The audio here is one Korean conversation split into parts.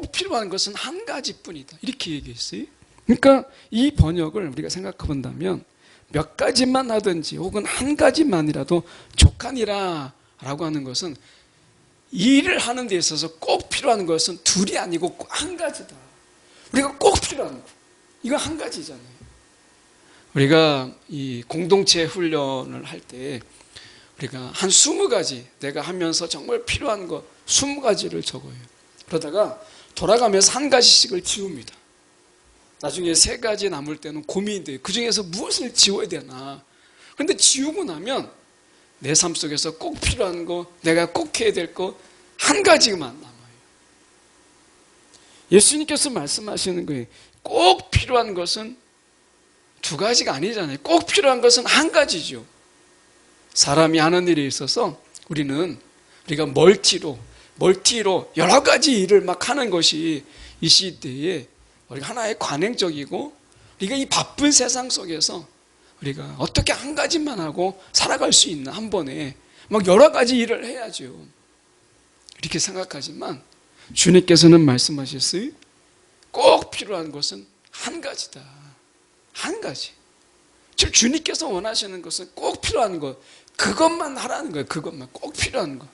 꼭 필요한 것은 한 가지뿐이다. 이렇게 얘기했어요. 그러니까 이 번역을 우리가 생각해 본다면 몇 가지만 하든지 혹은 한 가지만이라도 족하니라 라고 하는 것은 일을 하는 데 있어서 꼭 필요한 것은 둘이 아니고 한 가지다. 우리가 꼭 필요한 거. 이거 한 가지잖아요. 우리가 이 공동체 훈련을 할 때 우리가 한 20가지 내가 하면서 정말 필요한 거 20가지를 적어요. 그러다가 돌아가면서 한 가지씩을 지웁니다. 나중에 3가지 남을 때는 고민이 돼요. 그 중에서 무엇을 지워야 되나. 그런데 지우고 나면 내 삶 속에서 꼭 필요한 거, 내가 꼭 해야 될 거 한 가지만 남아요. 예수님께서 말씀하시는 거예요. 꼭 필요한 것은 2가지가 아니잖아요. 꼭 필요한 것은 한 가지죠. 사람이 하는 일에 있어서 우리가 멀티로 여러 가지 일을 막 하는 것이 이 시대에 우리가 하나의 관행적이고 우리가 이 바쁜 세상 속에서 우리가 어떻게 한 가지만 하고 살아갈 수 있나, 한 번에 막 여러 가지 일을 해야죠. 이렇게 생각하지만 주님께서는 말씀하셨어요. 꼭 필요한 것은 한 가지다. 한 가지. 즉 주님께서 원하시는 것은 꼭 필요한 것, 그것만 하라는 거예요. 그것만 꼭 필요한 것.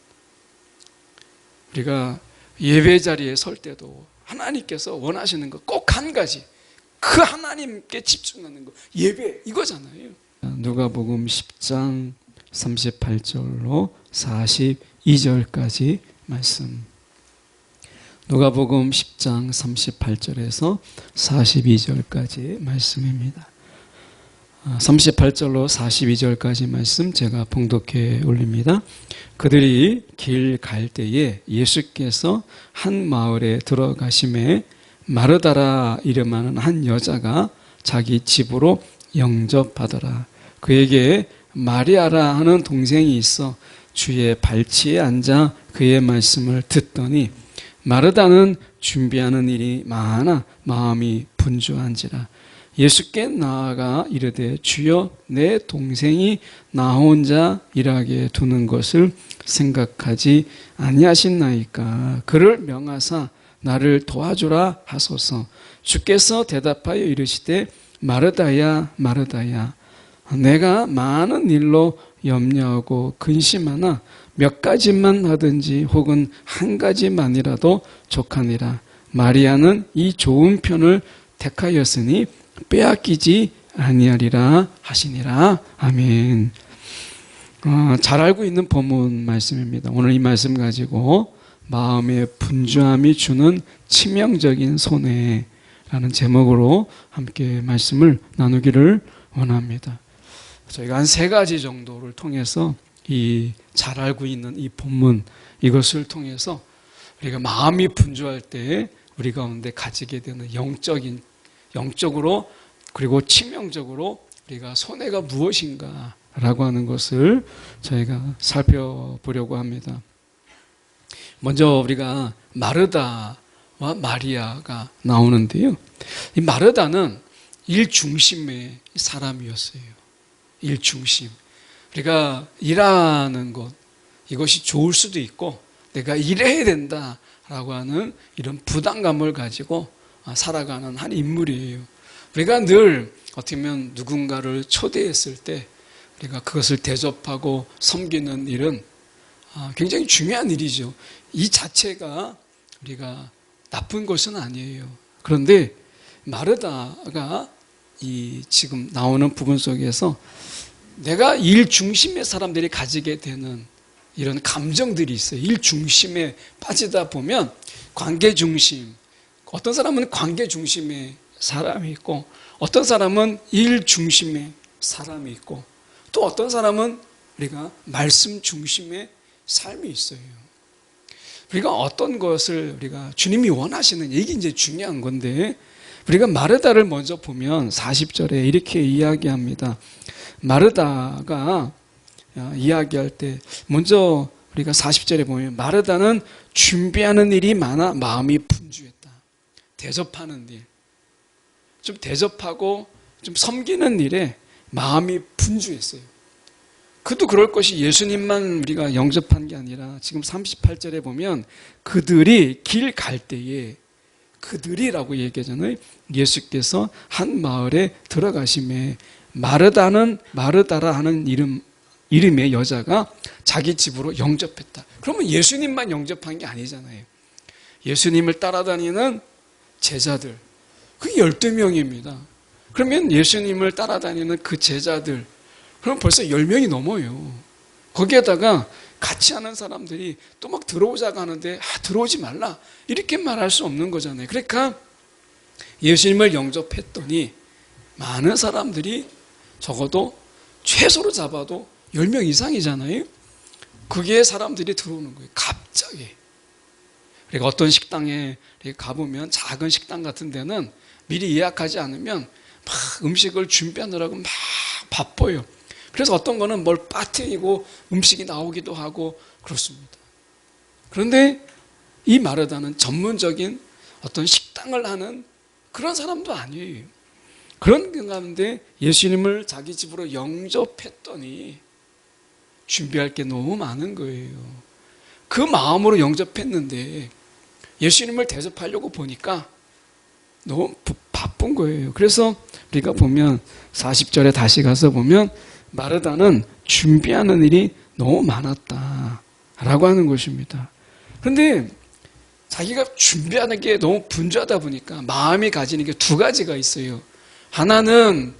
우리가 예배 자리에 설 때도 하나님께서 원하시는 것 꼭 한 가지, 그 하나님께 집중하는 거, 예배 이거잖아요. 누가복음 10장 38절로 42절까지 말씀. 누가복음 10장 38절에서 42절까지 말씀입니다. 38절로 42절까지 말씀 제가 봉독해 올립니다. 그들이 길 갈 때에 예수께서 한 마을에 들어가심에 마르다라 이름하는 한 여자가 자기 집으로 영접하더라. 그에게 마리아라 하는 동생이 있어 주의 발치에 앉아 그의 말씀을 듣더니 마르다는 준비하는 일이 많아 마음이 분주한지라. 예수께 나아가 이르되 주여 내 동생이 나 혼자 일하게 두는 것을 생각하지 아니하신나이까. 그를 명하사 나를 도와주라 하소서. 주께서 대답하여 이르시되 마르다야 마르다야 내가 많은 일로 염려하고 근심하나 몇 가지만 하든지 혹은 한 가지만이라도 족하니라. 마리아는 이 좋은 편을 택하였으니 빼앗기지 아니하리라 하시니라. 아멘. 잘 알고 있는 본문 말씀입니다. 오늘 이 말씀 가지고 마음의 분주함이 주는 치명적인 손해라는 제목으로 함께 말씀을 나누기를 원합니다. 저희가 한 3가지 정도를 통해서 이 잘 알고 있는 이 본문, 이것을 통해서 우리가 마음이 분주할 때 우리 가운데 가지게 되는 영적으로 그리고 치명적으로 우리가 손해가 무엇인가 라고 하는 것을 저희가 살펴보려고 합니다. 먼저 우리가 마르다와 마리아가 나오는데요. 이 마르다는 일 중심의 사람이었어요. 일 중심. 우리가 일하는 것, 이것이 좋을 수도 있고 내가 일해야 된다라고 하는 이런 부담감을 가지고 살아가는 한 인물이에요. 우리가 늘 어떻게 보면 누군가를 초대했을 때 우리가 그것을 대접하고 섬기는 일은 굉장히 중요한 일이죠. 이 자체가 우리가 나쁜 것은 아니에요. 그런데 마르다가 이 지금 나오는 부분 속에서 내가 일 중심의 사람들이 가지게 되는 이런 감정들이 있어요. 일 중심에 빠지다 보면 관계 중심, 어떤 사람은 관계 중심의 사람이 있고 어떤 사람은 일 중심의 사람이 있고 또 어떤 사람은 우리가 말씀 중심의 삶이 있어요. 우리가 어떤 것을 우리가 주님이 원하시는 이게 이제 중요한 건데 우리가 마르다를 먼저 보면 40절에 이렇게 이야기합니다. 마르다가 이야기할 때 먼저 우리가 40절에 보면 마르다는 준비하는 일이 많아 마음이 분주했다. 대접하는 일, 좀 대접하고 좀 섬기는 일에 마음이 분주했어요. 그도 그럴 것이 예수님만 우리가 영접한 게 아니라 지금 38절에 보면 그들이 길 갈 때에 그들이라고 얘기하잖아요. 예수께서 한 마을에 들어가심에 마르다라 하는 이름의 여자가 자기 집으로 영접했다. 그러면 예수님만 영접한 게 아니잖아요. 예수님을 따라다니는 제자들, 그게 12명입니다. 그러면 예수님을 따라다니는 그 제자들, 그럼 벌써 10명이 넘어요. 거기에다가 같이 하는 사람들이 또 막 들어오자고 하는데 들어오지 말라 이렇게 말할 수 없는 거잖아요. 그러니까 예수님을 영접했더니 많은 사람들이 적어도 최소로 잡아도 10명 이상이잖아요. 그게 사람들이 들어오는 거예요. 갑자기. 그러니까 어떤 식당에 가보면 작은 식당 같은 데는 미리 예약하지 않으면 막 음식을 준비하느라고 막 바빠요. 그래서 어떤 거는 뭘 빠뜨리고 음식이 나오기도 하고 그렇습니다. 그런데 이 마르다는 전문적인 어떤 식당을 하는 그런 사람도 아니에요. 그런 가운데 예수님을 자기 집으로 영접했더니 준비할 게 너무 많은 거예요. 그 마음으로 영접했는데 예수님을 대접하려고 보니까 너무 바쁜 거예요. 그래서 우리가 보면 40절에 다시 가서 보면 마르다는 준비하는 일이 너무 많았다라고 하는 것입니다. 그런데 자기가 준비하는 게 너무 분주하다 보니까 마음이 가지는 게 두 가지가 있어요. 하나는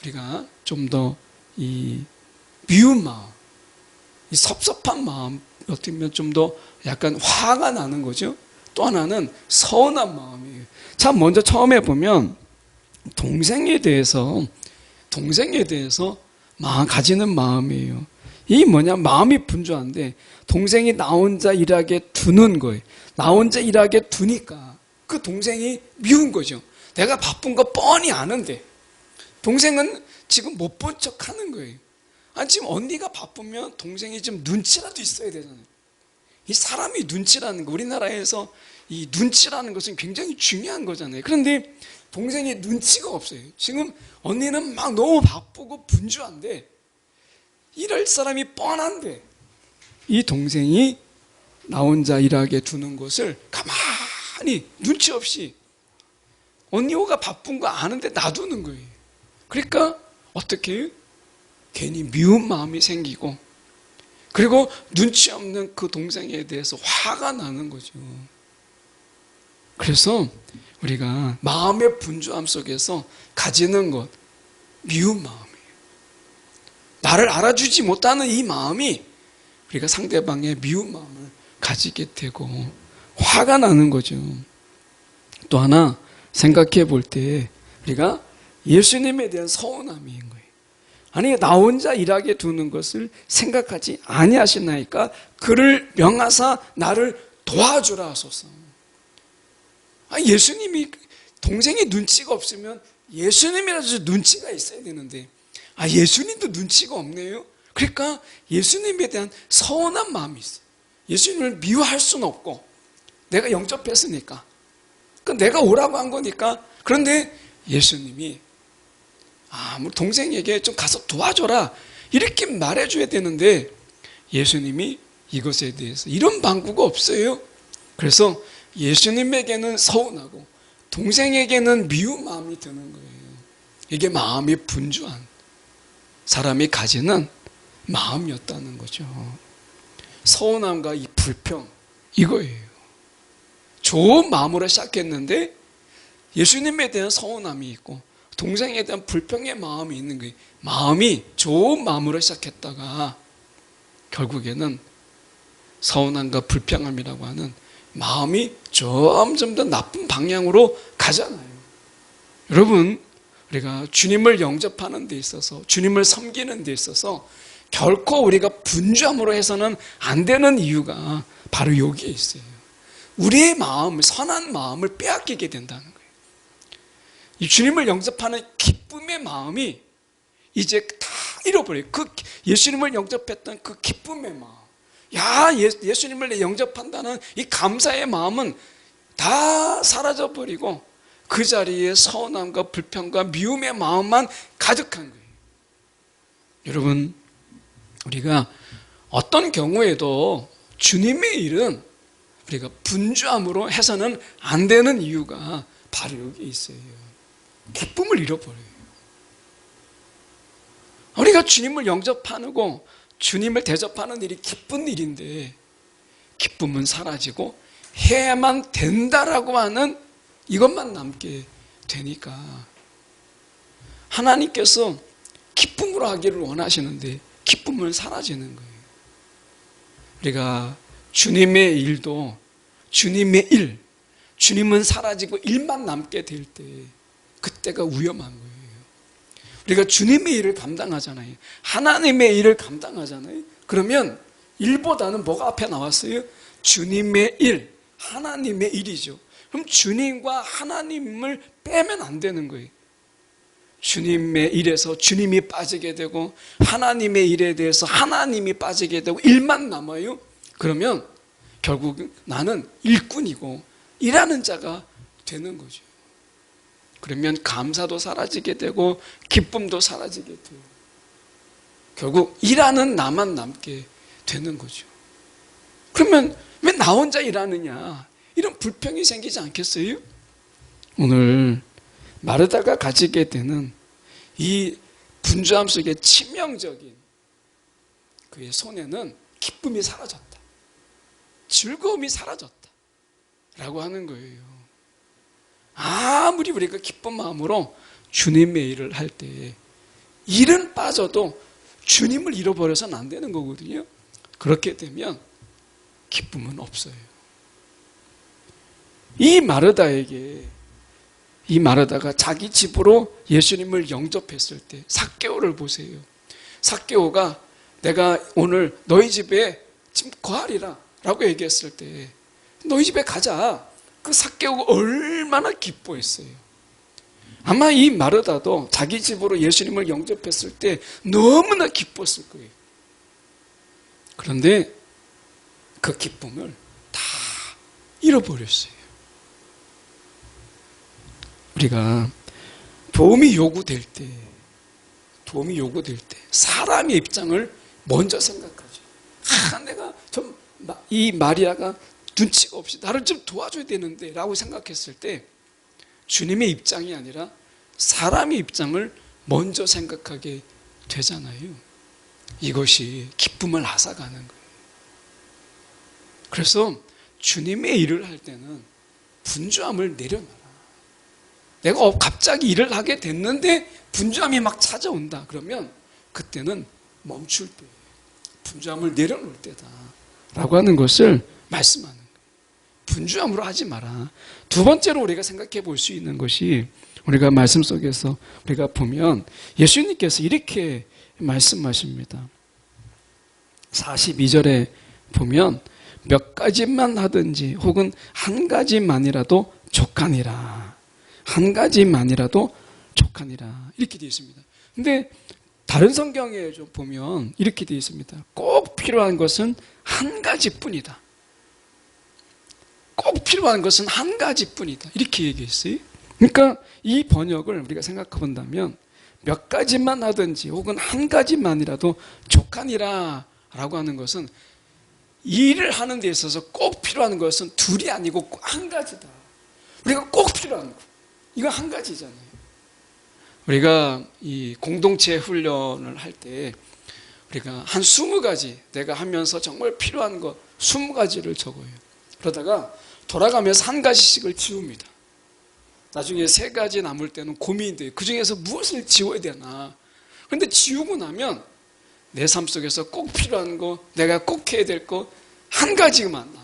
우리가 좀 더 이 미운 마음, 이 섭섭한 마음, 어떻게 보면 좀 더 약간 화가 나는 거죠. 또 하나는 서운한 마음이에요. 자, 먼저 처음에 보면 동생에 대해서 가지는 마음이에요. 이 뭐냐, 마음이 분주한데 동생이 나 혼자 일하게 두는 거예요. 나 혼자 일하게 두니까 그 동생이 미운 거죠. 내가 바쁜 거 뻔히 아는데 동생은 지금 못 본 척 하는 거예요. 아니, 지금 언니가 바쁘면 동생이 좀 눈치라도 있어야 되잖아요. 이 사람이 눈치라는 거, 우리나라에서 이 눈치라는 것은 굉장히 중요한 거잖아요. 그런데 동생이 눈치가 없어요. 지금 언니는 막 너무 바쁘고 분주한데 일할 사람이 뻔한데 이 동생이 나 혼자 일하게 두는 것을 가만히 눈치 없이 언니가 바쁜 거 아는데 놔두는 거예요. 그러니까 어떻게 해요? 괜히 미운 마음이 생기고 그리고 눈치 없는 그 동생에 대해서 화가 나는 거죠. 그래서 우리가 마음의 분주함 속에서 가지는 것, 미운 마음이에요. 나를 알아주지 못하는 이 마음이 우리가 상대방의 미운 마음을 가지게 되고 화가 나는 거죠. 또 하나 생각해 볼 때 우리가 예수님에 대한 서운함인 거예요. 아니, 나 혼자 일하게 두는 것을 생각하지 아니하시나이까 그를 명하사 나를 도와주라 하소서. 예수님이 동생이 눈치가 없으면 예수님이라도 눈치가 있어야 되는데 예수님도 눈치가 없네요. 그러니까 예수님에 대한 서운한 마음이 있어요. 예수님을 미워할 수는 없고 내가 영접했으니까 내가 오라고 한 거니까. 그런데 예수님이 동생에게 좀 가서 도와줘라 이렇게 말해줘야 되는데 예수님이 이것에 대해서 이런 방구가 없어요. 그래서 예수님에게는 서운하고 동생에게는 미운 마음이 드는 거예요. 이게 마음이 분주한 사람이 가지는 마음이었다는 거죠. 서운함과 이 불평, 이거예요. 좋은 마음으로 시작했는데 예수님에 대한 서운함이 있고 동생에 대한 불평의 마음이 있는 거예요. 마음이 좋은 마음으로 시작했다가 결국에는 서운함과 불평함이라고 하는 마음이 점점 더 나쁜 방향으로 가잖아요. 여러분, 우리가 주님을 영접하는 데 있어서, 주님을 섬기는 데 있어서 결코 우리가 분주함으로 해서는 안 되는 이유가 바로 여기에 있어요. 우리의 마음, 선한 마음을 빼앗기게 된다는 거예요. 이 주님을 영접하는 기쁨의 마음이 이제 다 잃어버려요. 그 예수님을 영접했던 그 기쁨의 마음, 예수님을 영접한다는 이 감사의 마음은 다 사라져버리고 그 자리에 서운함과 불평과 미움의 마음만 가득한 거예요. 여러분, 우리가 어떤 경우에도 주님의 일은 우리가 분주함으로 해서는 안 되는 이유가 바로 여기 있어요. 기쁨을 잃어버려요. 우리가 주님을 영접하고 주님을 대접하는 일이 기쁜 일인데 기쁨은 사라지고 해야만 된다라고 하는 이것만 남게 되니까 하나님께서 기쁨으로 하기를 원하시는데 기쁨은 사라지는 거예요. 우리가 주님의 일도 주님의 일, 주님은 사라지고 일만 남게 될 때 그때가 위험한 거예요. 우리가 주님의 일을 감당하잖아요. 하나님의 일을 감당하잖아요. 그러면 일보다는 뭐가 앞에 나왔어요? 주님의 일, 하나님의 일이죠. 그럼 주님과 하나님을 빼면 안 되는 거예요. 주님의 일에서 주님이 빠지게 되고 하나님의 일에 대해서 하나님이 빠지게 되고 일만 남아요. 그러면 결국 나는 일꾼이고 일하는 자가 되는 거죠. 그러면 감사도 사라지게 되고 기쁨도 사라지게 돼요. 결국 일하는 나만 남게 되는 거죠. 그러면 왜 나 혼자 일하느냐? 이런 불평이 생기지 않겠어요? 오늘 마르다가 가지게 되는 이 분주함 속에 치명적인 그의 손에는 기쁨이 사라졌다. 즐거움이 사라졌다. 라고 하는 거예요. 아무리 우리가 기쁜 마음으로 주님의 일을 할 때 일은 빠져도 주님을 잃어버려서는 안 되는 거거든요. 그렇게 되면 기쁨은 없어요. 이 마르다가 자기 집으로 예수님을 영접했을 때 삭개오를 보세요. 삭개오가 내가 오늘 너희 집에 지금 거하리라 라고 얘기했을 때 너희 집에 가자. 그 삭개오가 얼마나 기뻐했어요. 아마 이 마르다도 자기 집으로 예수님을 영접했을 때 너무나 기뻤을 거예요. 그런데 그 기쁨을 다 잃어버렸어요. 우리가 도움이 요구될 때 사람의 입장을 먼저 생각하죠. 내가 이 마리아가 눈치가 없이 나를 좀 도와줘야 되는데 라고 생각했을 때 주님의 입장이 아니라 사람의 입장을 먼저 생각하게 되잖아요. 이것이 기쁨을 앗아가는 거예요. 그래서 주님의 일을 할 때는 분주함을 내려놔라. 내가 갑자기 일을 하게 됐는데 분주함이 막 찾아온다. 그러면 그때는 멈출 때, 분주함을 내려놓을 때다 라고 하는 것을 말씀하는 거예요. 분주함으로 하지 마라. 두 번째로 우리가 생각해 볼 수 있는 것이 우리가 말씀 속에서 우리가 보면 예수님께서 이렇게 말씀하십니다. 42절에 보면 몇 가지만 하든지 혹은 한 가지만이라도 족하니라. 한 가지만이라도 족하니라. 이렇게 되어 있습니다. 근데 다른 성경에 좀 보면 이렇게 되어 있습니다. 꼭 필요한 것은 한 가지뿐이다. 꼭 필요한 것은 한 가지뿐이다. 이렇게 얘기했어요. 그러니까 이 번역을 우리가 생각해 본다면 몇 가지만 하든지 혹은 한 가지만이라도 족하니라 라고 하는 것은 일을 하는 데 있어서 꼭 필요한 것은 둘이 아니고 한 가지다. 우리가 꼭 필요한 거. 이거 한 가지잖아요. 우리가 이 공동체 훈련을 할 때 우리가 한 20가지 내가 하면서 정말 필요한 거 20가지를 적어요. 그러다가 돌아가면서 한 가지씩을 지웁니다. 나중에 3가지 남을 때는 고민이 돼요. 그 중에서 무엇을 지워야 되나. 그런데 지우고 나면 내 삶 속에서 꼭 필요한 거, 내가 꼭 해야 될 거 한 가지만 남아요.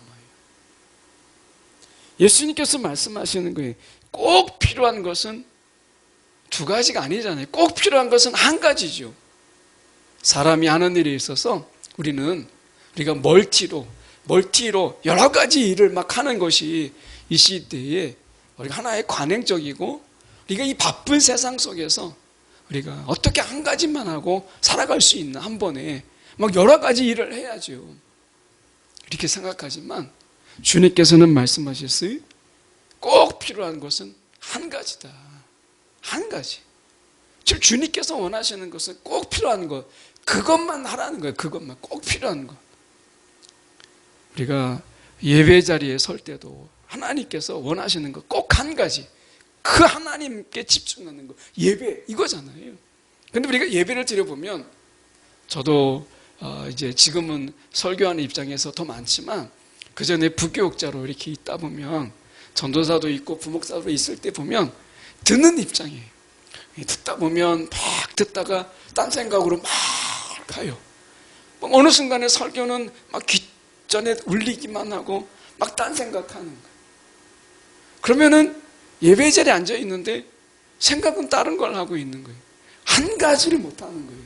예수님께서 말씀하시는 거예요. 꼭 필요한 것은 2가지가 아니잖아요. 꼭 필요한 것은 한 가지죠. 사람이 하는 일에 있어서 우리가 멀티로 여러 가지 일을 막 하는 것이 이 시대에 우리가 하나의 관행적이고 우리가 이 바쁜 세상 속에서 우리가 어떻게 한 가지만 하고 살아갈 수 있나 한 번에 막 여러 가지 일을 해야죠. 이렇게 생각하지만 주님께서는 말씀하셨어요. 꼭 필요한 것은 한 가지다. 한 가지. 지금 주님께서 원하시는 것은 꼭 필요한 것. 그것만 하라는 거예요. 그것만 꼭 필요한 것. 우리가 예배 자리에 설 때도 하나님께서 원하시는 거 꼭 한 가지, 그 하나님께 집중하는 거, 예배 이거잖아요. 근데 우리가 예배를 드려보면, 저도 이제 지금은 설교하는 입장에서 더 많지만 그 전에 부교육자로 이렇게 있다 보면, 전도사도 있고 부목사도 있을 때 보면 듣는 입장이에요. 듣다 보면 막 듣다가 딴 생각으로 막 가요. 어느 순간에 설교는 막 귓전에 울리기만 하고 막 딴 생각하는 거예요. 그러면은 예배 자리에 앉아 있는데 생각은 다른 걸 하고 있는 거예요. 한 가지를 못 하는 거예요.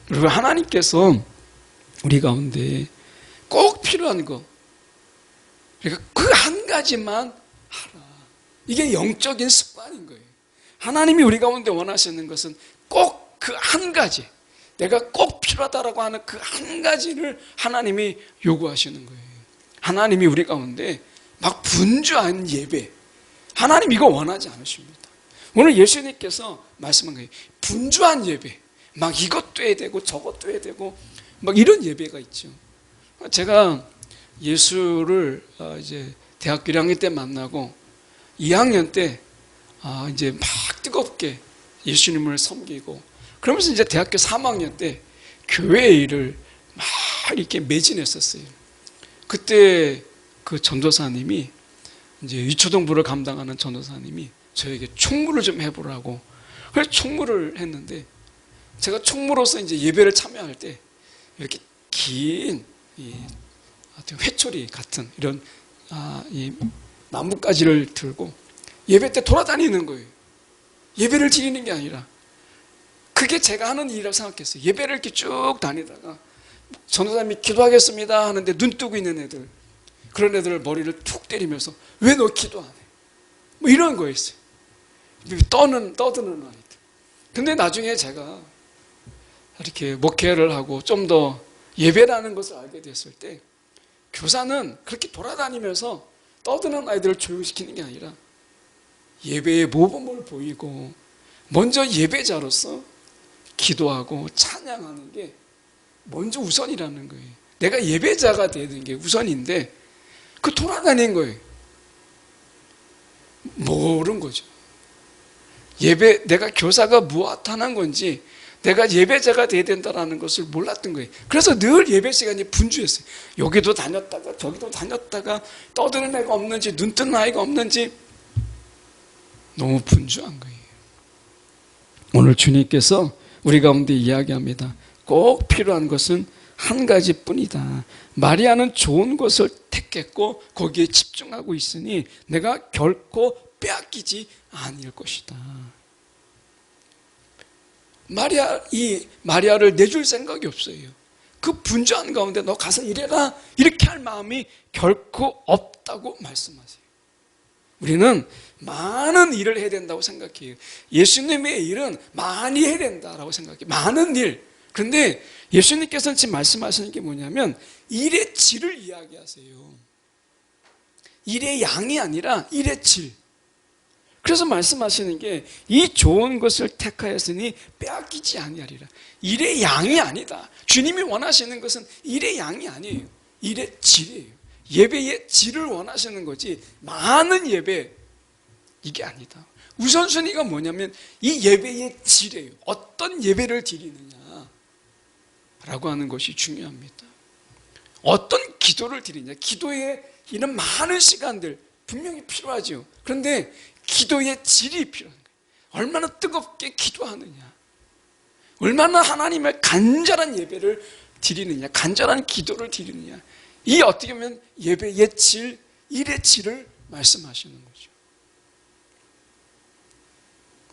그리고 하나님께서 우리 가운데 꼭 필요한 거, 그러니까 그 한 가지만 하라. 이게 영적인 습관인 거예요. 하나님이 우리 가운데 원하시는 것은 꼭 그 한 가지, 내가 꼭 필요하다라고 하는 그 한 가지를 하나님이 요구하시는 거예요. 하나님이 우리 가운데 막 분주한 예배, 하나님 이거 원하지 않으십니다. 오늘 예수님께서 말씀한 거예요. 분주한 예배, 막 이것도 해야 되고 저것도 해야 되고 막 이런 예배가 있죠. 제가 예수를 이제 대학교 1학년 때 만나고 2학년 때 이제 막 뜨겁게 예수님을 섬기고, 그러면서 이제 대학교 3학년 때 교회 일을 막 이렇게 매진했었어요. 그때 그 전도사님이, 이제 유초동부를 감당하는 전도사님이 저에게 총무를 좀 해보라고, 그래서 총무를 했는데, 제가 총무로서 이제 예배를 참여할 때 이렇게 긴 회초리 같은 이런 이 나뭇가지를 들고 예배 때 돌아다니는 거예요. 예배를 드리는 게 아니라 그게 제가 하는 일이라고 생각했어요. 예배를 이렇게 쭉 다니다가 전도사님이 기도하겠습니다 하는데 눈 뜨고 있는 애들, 그런 애들 머리를 툭 때리면서 왜 너 기도 안 해? 뭐 이런 거였어요. 떠드는 아이들. 근데 나중에 제가 이렇게 목회를 하고 좀 더 예배라는 것을 알게 됐을 때, 교사는 그렇게 돌아다니면서 떠드는 아이들을 조용시키는 게 아니라 예배의 모범을 보이고 먼저 예배자로서 기도하고 찬양하는 게 먼저 우선이라는 거예요. 내가 예배자가 되는 게 우선인데 그 돌아다닌 거예요. 모르는 거죠. 예배, 내가 교사가 무엇하는 건지, 내가 예배자가 돼야 된다는 것을 몰랐던 거예요. 그래서 늘 예배 시간이 분주했어요. 여기도 다녔다가 저기도 다녔다가 떠드는 애가 없는지 눈 뜨는 아이가 없는지 너무 분주한 거예요. 오늘 주님께서 우리 가운데 이야기합니다. 꼭 필요한 것은 한 가지뿐이다. 마리아는 좋은 것을 택했고 거기에 집중하고 있으니 내가 결코 빼앗기지 않을 것이다. 마리아를 내줄 생각이 없어요. 그 분주한 가운데 너 가서 일해라 이렇게 할 마음이 결코 없다고 말씀하세요. 우리는 많은 일을 해야 된다고 생각해요. 예수님의 일은 많이 해야 된다라고 생각해요. 많은 일. 그런데 예수님께서는 지금 말씀하시는 게 뭐냐면 일의 질을 이야기하세요. 일의 양이 아니라 일의 질. 그래서 말씀하시는 게 이 좋은 것을 택하였으니 빼앗기지 아니하리라. 일의 양이 아니다. 주님이 원하시는 것은 일의 양이 아니에요. 일의 질이에요. 예배의 질을 원하시는 거지 많은 예배 이게 아니다. 우선순위가 뭐냐면 이 예배의 질이에요. 어떤 예배를 드리느냐 라고 하는 것이 중요합니다. 어떤 기도를 드리느냐. 기도에 이런 많은 시간들 분명히 필요하죠. 그런데 기도의 질이 필요한 거예요. 얼마나 뜨겁게 기도하느냐, 얼마나 하나님의 간절한 예배를 드리느냐, 간절한 기도를 드리느냐. 이 어떻게 보면 예배의 질, 일의 질을 말씀하시는 거죠.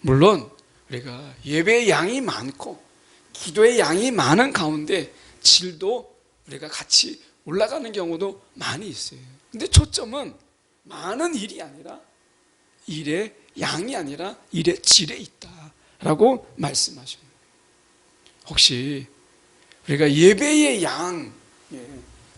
물론 우리가 예배의 양이 많고 기도의 양이 많은 가운데 질도 우리가 같이 올라가는 경우도 많이 있어요. 근데 초점은 많은 일이 아니라 일의 양이 아니라 일의 질에 있다라고 말씀하시는 거예요. 혹시 우리가 예배의 양에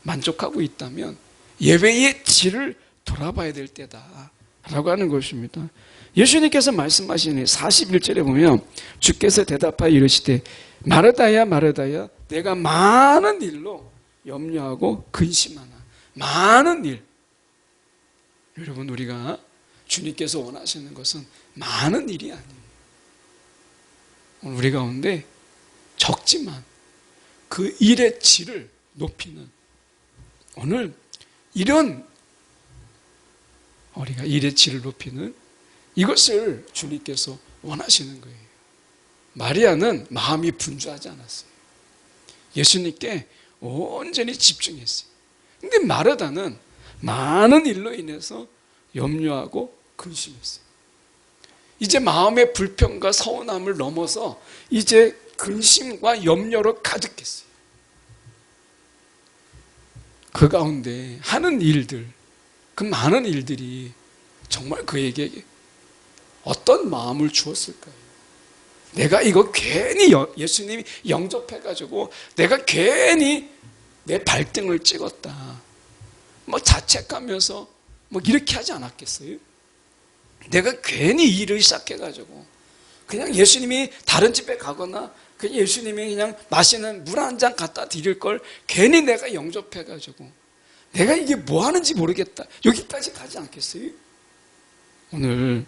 만족하고 있다면 예배의 질을 돌아봐야 될 때다라고 하는 것입니다. 예수님께서 말씀하시는 41절에 보면 주께서 대답하여 이르시되 마르다야 마르다야 내가 많은 일로 염려하고 근심하나. 많은 일. 여러분, 우리가 주님께서 원하시는 것은 많은 일이 아니에요. 오늘 우리 가운데 적지만 그 일의 질을 높이는, 오늘 이런 우리가 일의 질을 높이는 이것을 주님께서 원하시는 거예요. 마리아는 마음이 분주하지 않았어요. 예수님께 온전히 집중했어요. 근데 마르다는 많은 일로 인해서 염려하고 근심했어요. 이제 마음의 불평과 서운함을 넘어서 이제 근심과 염려로 가득했어요. 그 가운데 하는 일들, 그 많은 일들이 정말 그에게 어떤 마음을 주었을까요? 내가 이거 괜히 예수님이 영접해가지고 내가 괜히 내 발등을 찍었다, 뭐 자책하면서 뭐 이렇게 하지 않았겠어요? 내가 괜히 일을 시작해가지고 그냥 예수님이 다른 집에 가거나 그냥 예수님이 그냥 마시는 물 한 잔 갖다 드릴 걸 괜히 내가 영접해가지고 내가 이게 뭐 하는지 모르겠다, 여기까지 가지 않겠어요? 오늘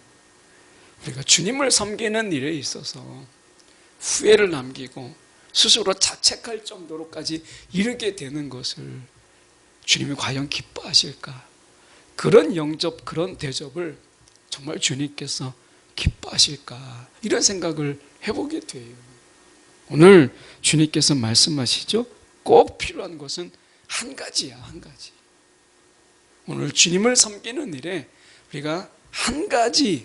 우리가 주님을 섬기는 일에 있어서 후회를 남기고 스스로 자책할 정도로까지 이르게 되는 것을 주님이 과연 기뻐하실까? 그런 영접, 그런 대접을 정말 주님께서 기뻐하실까? 이런 생각을 해보게 돼요. 오늘 주님께서 말씀하시죠? 꼭 필요한 것은 한 가지야, 한 가지. 오늘 주님을 섬기는 일에 우리가 한 가지에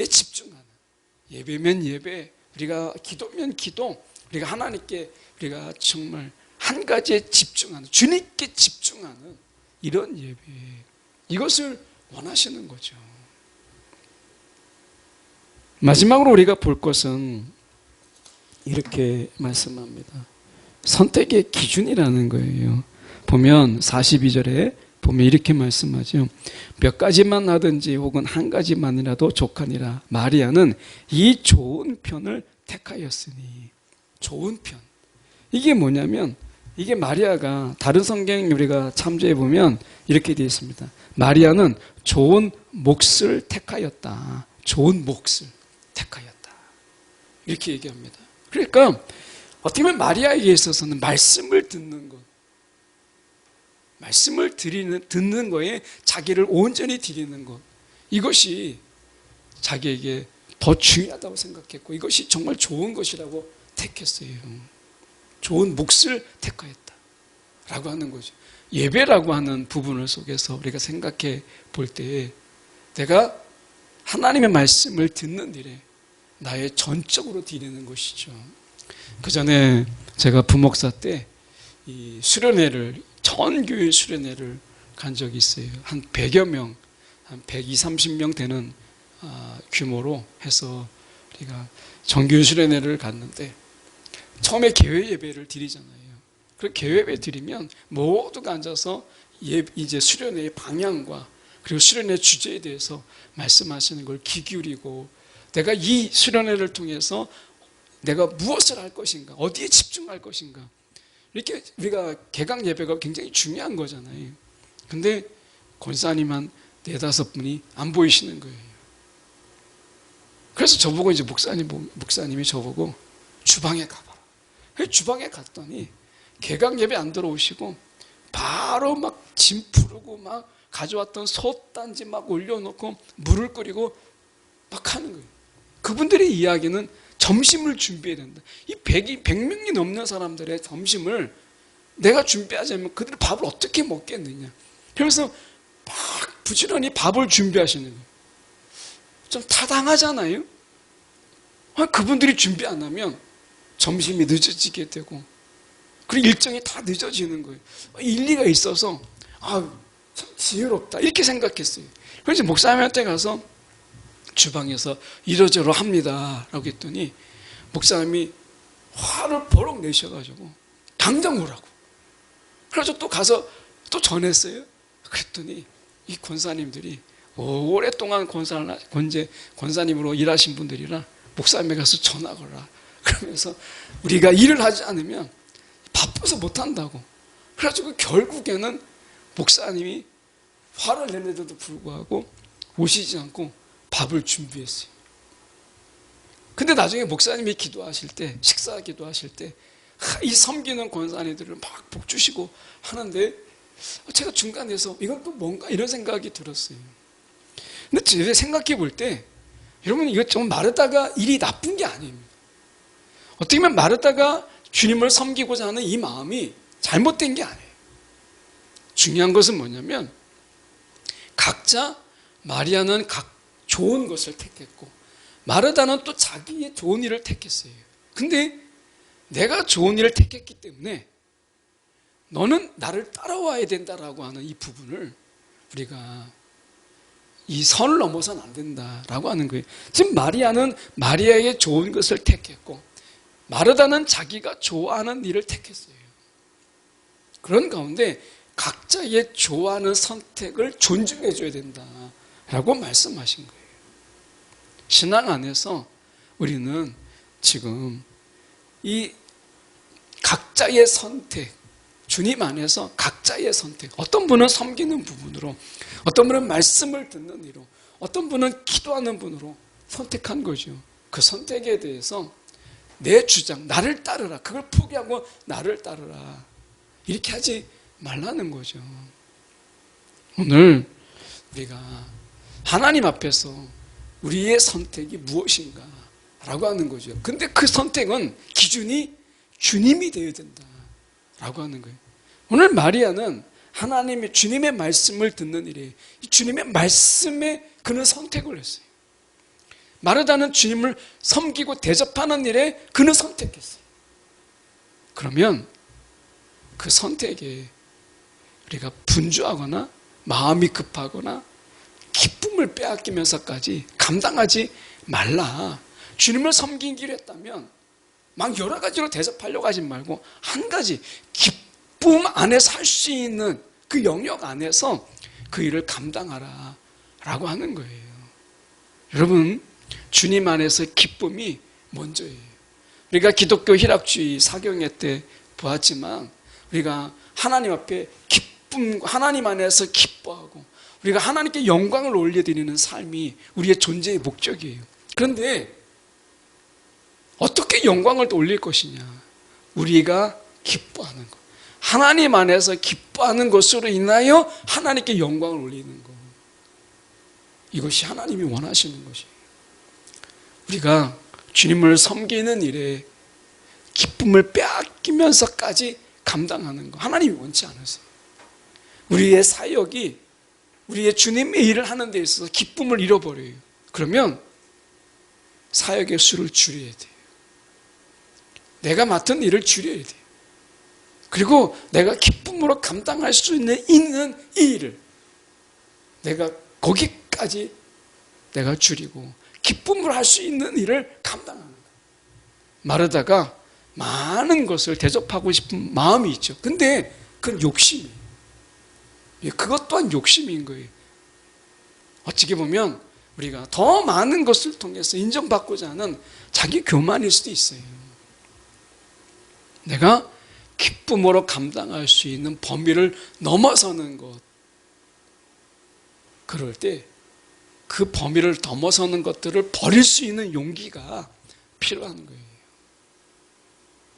집중하는, 예배면 예배, 우리가 기도면 기도, 우리가 하나님께 우리가 정말 한 가지에 집중하는, 주님께 집중하는 이런 예배, 이것을 원하시는 거죠. 마지막으로 우리가 볼 것은 이렇게 말씀합니다. 선택의 기준이라는 거예요. 보면 42절에 보면 이렇게 말씀하죠. 몇 가지만 하든지 혹은 한 가지만이라도 족하니라. 마리아는 이 좋은 편을 택하였으니. 좋은 편. 이게 뭐냐면, 이게 마리아가 다른 성경 우리가 참조해 보면 이렇게 되어 있습니다. 마리아는 좋은 몫을 택하였다. 좋은 몫을 택하였다. 이렇게 얘기합니다. 그러니까 어떻게 보면 마리아에게 있어서는 말씀을 듣는 것, 말씀을 듣는 거에 자기를 온전히 드리는 것, 이것이 자기에게 더 중요하다고 생각했고 이것이 정말 좋은 것이라고 택했어요. 좋은 몫을 택하였다 라고 하는 거죠. 예배라고 하는 부분을 속에서 우리가 생각해 볼 때 내가 하나님의 말씀을 듣는 일에 나의 전적으로 드리는 것이죠. 그 전에 제가 부목사 때 이 수련회를, 전 교회 수련회를 간 적이 있어요. 한 100여 명, 한 120, 30명 되는 규모로 해서 우리가 정규 수련회를 갔는데 처음에 개회 예배를 드리잖아요. 그 개회 예배 드리면 모두가 앉아서 이제 수련회의 방향과 그리고 수련회 주제에 대해서 말씀하시는 걸 귀 기울이고 내가 이 수련회를 통해서 내가 무엇을 할 것인가, 어디에 집중할 것인가, 이렇게 우리가 개강 예배가 굉장히 중요한 거잖아요. 근데 권사님 한 4-5분이 안 보이시는 거예요. 그래서 저보고 이제 목사님이 저보고 주방에 가봐라. 주방에 갔더니 개강 예배 안 들어오시고 바로 막 짐 풀고 막 가져왔던 솥단지 막 올려놓고 물을 끓이고 막 하는 거예요. 그분들의 이야기는 점심을 준비해야 된다. 이 100명이 넘는 사람들의 점심을 내가 준비하자면 그들이 밥을 어떻게 먹겠느냐. 그래서 막 부지런히 밥을 준비하시는 거예요. 좀 타당하잖아요. 그분들이 준비 안 하면 점심이 늦어지게 되고 그리고 일정이 다 늦어지는 거예요. 일리가 있어서 참 지혜롭다 이렇게 생각했어요. 그래서 목사님한테 가서 주방에서 이러저러 합니다 라고 했더니 목사님이 화를 버럭 내셔가지고 당장 오라고. 그래서 또 가서 또 전했어요. 그랬더니 이 권사님들이 오랫동안 권사님으로 일하신 분들이라 목사님에 가서 전화 걸라 그러면서 우리가 일을 하지 않으면 바빠서 못한다고. 그래가지고 결국에는 목사님이 화를 내는데도 불구하고 오시지 않고 밥을 준비했어요. 근데 나중에 목사님이 기도하실 때, 식사 기도하실 때 이 섬기는 권사님들을 막 복 주시고 하는데 제가 중간에서 이건 또 뭔가 이런 생각이 들었어요. 근데 제가 생각해 볼 때 여러분 이거 좀 마르다가 일이 나쁜 게 아닙니다. 어떻게 보면 마르다가 주님을 섬기고자 하는 이 마음이 잘못된 게 아니에요. 중요한 것은 뭐냐면 각자 마리아는 각 좋은 것을 택했고 마르다는 또 자기의 좋은 일을 택했어요. 근데 내가 좋은 일을 택했기 때문에 너는 나를 따라와야 된다라고 하는 이 부분을 우리가 이 선을 넘어서는 안 된다라고 하는 거예요. 지금 마리아는 마리아의 좋은 것을 택했고 마르다는 자기가 좋아하는 일을 택했어요. 그런 가운데 각자의 좋아하는 선택을 존중해 줘야 된다라고 말씀하신 거예요. 신앙 안에서 우리는 지금 이 각자의 선택, 주님 안에서 각자의 선택, 어떤 분은 섬기는 부분으로, 어떤 분은 말씀을 듣는 이로, 어떤 분은 기도하는 분으로 선택한 거죠. 그 선택에 대해서 내 주장, 나를 따르라, 그걸 포기하고 나를 따르라, 이렇게 하지 말라는 거죠. 오늘 우리가 하나님 앞에서 우리의 선택이 무엇인가 라고 하는 거죠. 근데 그 선택은 기준이 주님이 되어야 된다라고 하는 거예요. 오늘 마리아는 하나님의 주님의 말씀을 듣는 일에 주님의 말씀에 그는 선택을 했어요. 마르다는 주님을 섬기고 대접하는 일에 그는 선택했어요. 그러면 그 선택에 우리가 분주하거나 마음이 급하거나 기쁨을 빼앗기면서까지 감당하지 말라. 주님을 섬기기로 했다면 막 여러 가지로 대접하려고 하지 말고 한 가지 기쁨 안에서 할 수 있는 그 영역 안에서 그 일을 감당하라 라고 하는 거예요. 여러분, 주님 안에서 기쁨이 먼저예요. 우리가 기독교 희락주의 사경회 때 보았지만 우리가 하나님 앞에 기쁨, 하나님 안에서 기뻐하고 우리가 하나님께 영광을 올려드리는 삶이 우리의 존재의 목적이에요. 그런데 어떻게 영광을 올릴 것이냐? 우리가 기뻐하는 것, 하나님 안에서 기뻐하는 것으로 인하여 하나님께 영광을 올리는 것, 이것이 하나님이 원하시는 것이에요. 우리가 주님을 섬기는 일에 기쁨을 빼앗기면서까지 감당하는 것, 하나님이 원치 않으세요. 우리의 사역이 우리의 주님의 일을 하는 데 있어서 기쁨을 잃어버려요. 그러면 사역의 수를 줄여야 돼요. 내가 맡은 일을 줄여야 돼요. 그리고 내가 기쁨으로 감당할 수 있는 이 일을 내가 거기까지 내가 줄이고 기쁨으로 할 수 있는 일을 감당하는 거예요. 마르다가 많은 것을 대접하고 싶은 마음이 있죠. 근데 그건 욕심이에요. 그것 또한 욕심인 거예요. 어떻게 보면 우리가 더 많은 것을 통해서 인정받고자 하는 자기 교만일 수도 있어요. 내가 기쁨으로 감당할 수 있는 범위를 넘어서는 것, 그럴 때 그 범위를 넘어서는 것들을 버릴 수 있는 용기가 필요한 거예요.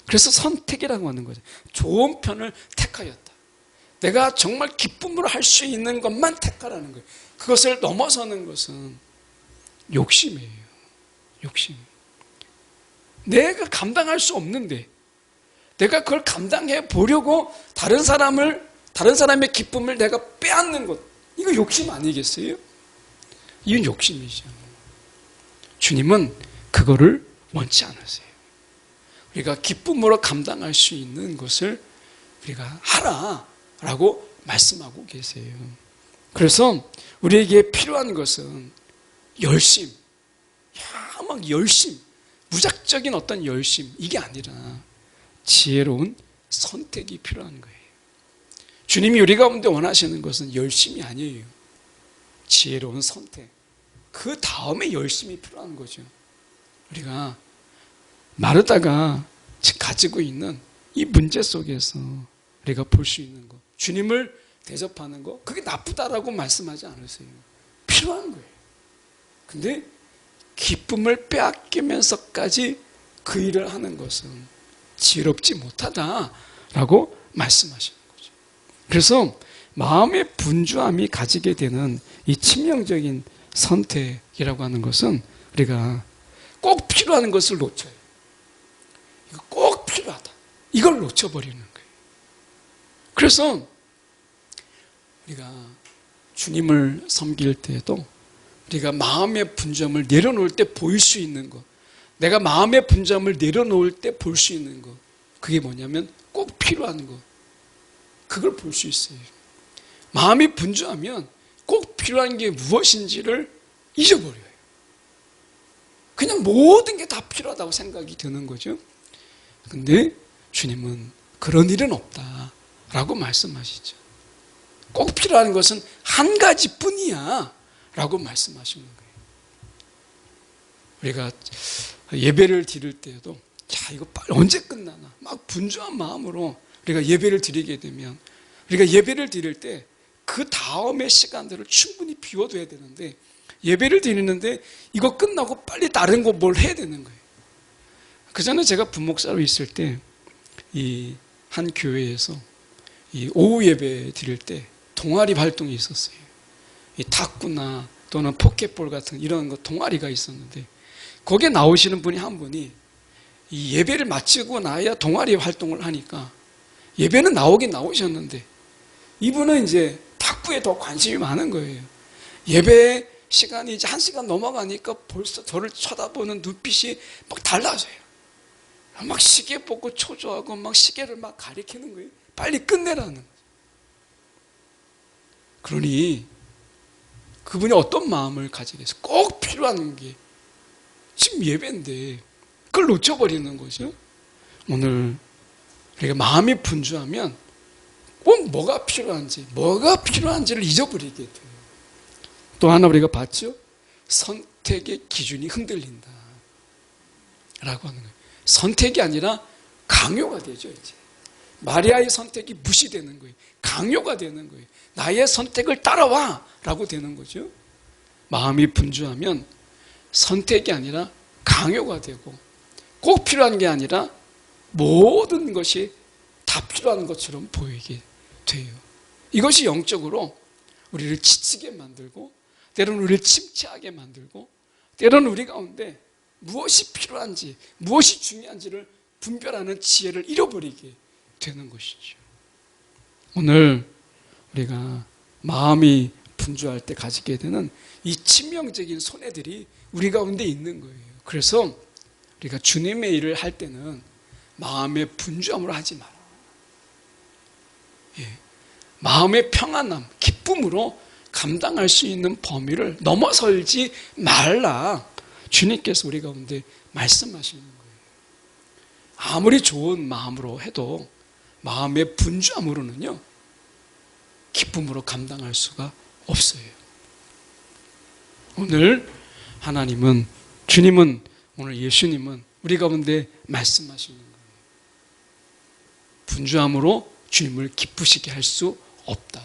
그래서 선택이라고 하는 거죠. 좋은 편을 택하였다. 내가 정말 기쁨으로 할 수 있는 것만 택하라는 거예요. 그것을 넘어서는 것은 욕심이에요. 욕심. 내가 감당할 수 없는데 내가 그걸 감당해 보려고 다른 사람의 기쁨을 내가 빼앗는 것, 이거 욕심 아니겠어요? 이건 욕심이죠. 주님은 그거를 원치 않으세요. 우리가 기쁨으로 감당할 수 있는 것을 우리가 하라라고 말씀하고 계세요. 그래서 우리에게 필요한 것은 열심, 막 열심, 무작정인 어떤 열심, 이게 아니라 지혜로운 선택이 필요한 거예요. 주님이 우리 가운데 원하시는 것은 열심이 아니에요. 지혜로운 선택. 그 다음에 열심이 필요한 거죠. 우리가 마르다가 가지고 있는 이 문제 속에서 우리가 볼 수 있는 것, 주님을 대접하는 거, 그게 나쁘다라고 말씀하지 않으세요. 필요한 거예요. 근데 기쁨을 빼앗기면서까지 그 일을 하는 것은 지혜롭지 못하다라고 말씀하시는 거죠. 그래서 마음의 분주함이 가지게 되는 이 치명적인 선택이라고 하는 것은 우리가 꼭 필요한 것을 놓쳐요. 이거 꼭 필요하다. 이걸 놓쳐버리는 거예요. 그래서 우리가 주님을 섬길 때에도 우리가 마음의 분주함을 내려놓을 때 보일 수 있는 것, 내가 마음의 분주함을 내려놓을 때 볼 수 있는 것, 그게 뭐냐면 꼭 필요한 것, 그걸 볼 수 있어요. 마음이 분주하면 꼭 필요한 게 무엇인지를 잊어버려요. 그냥 모든 게 다 필요하다고 생각이 드는 거죠. 근데 주님은 그런 일은 없다라고 말씀하시죠. 꼭 필요한 것은 한 가지뿐이야 라고 말씀하시는 거예요. 우리가 예배를 드릴 때에도 자, 이거 빨리 언제 끝나나 막 분주한 마음으로 우리가 예배를 드리게 되면 우리가 예배를 드릴 때 그 다음의 시간들을 충분히 비워둬야 되는데 예배를 드리는데 이거 끝나고 빨리 다른 거 뭘 해야 되는 거예요. 그 전에 제가 부목사로 있을 때 이 한 교회에서 이 오후 예배 드릴 때 동아리 활동이 있었어요. 이 탁구나 또는 포켓볼 같은 이런 거 동아리가 있었는데 거기에 나오시는 분이 한 분이 이 예배를 마치고 나야 동아리 활동을 하니까 예배는 나오긴 나오셨는데 이분은 이제 탁구에 더 관심이 많은 거예요. 예배 시간이 이제 1시간 넘어가니까 벌써 저를 쳐다보는 눈빛이 막 달라져요. 막 시계 보고 초조하고 막 시계를 막 가리키는 거예요. 빨리 끝내라는 거예요. 그러니 그분이 어떤 마음을 가지겠어요? 꼭 필요한 게 지금 예배인데 그걸 놓쳐버리는 거죠. 오늘 우리가 마음이 분주하면 꼭 뭐가 필요한지를 잊어버리게 돼요. 또 하나 우리가 봤죠? 선택의 기준이 흔들린다 라고 하는 거예요. 선택이 아니라 강요가 되죠. 이제 마리아의 선택이 무시되는 거예요. 강요가 되는 거예요. 나의 선택을 따라와 라고 되는 거죠. 마음이 분주하면 선택이 아니라 강요가 되고 꼭 필요한 게 아니라 모든 것이 다 필요한 것처럼 보이게 돼요. 이것이 영적으로 우리를 지치게 만들고 때로는 우리를 침체하게 만들고 때로는 우리 가운데 무엇이 필요한지 무엇이 중요한지를 분별하는 지혜를 잃어버리게 되는 것이죠. 오늘 우리가 마음이 분주할 때 가지게 되는 이 치명적인 손해들이 우리 가운데 있는 거예요. 그래서 우리가 주님의 일을 할 때는 마음의 분주함으로 하지 마라. 마음의 평안함, 기쁨으로 감당할 수 있는 범위를 넘어설지 말라. 주님께서 우리 가운데 말씀하시는 거예요. 아무리 좋은 마음으로 해도 마음의 분주함으로는요, 기쁨으로 감당할 수가 없어요. 오늘 하나님은, 주님은, 오늘 예수님은 우리 가운데 말씀하시는 거예요. 분주함으로 주님을 기쁘시게 할 수 없다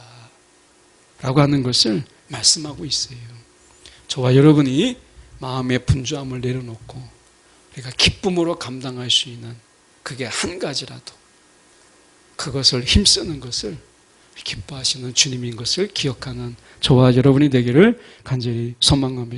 라고 하는 것을 말씀하고 있어요. 저와 여러분이 마음의 분주함을 내려놓고 우리가 기쁨으로 감당할 수 있는 그게 한 가지라도 그것을 힘쓰는 것을 기뻐하시는 주님인 것을 기억하는 저와 여러분이 되기를 간절히 소망합니다.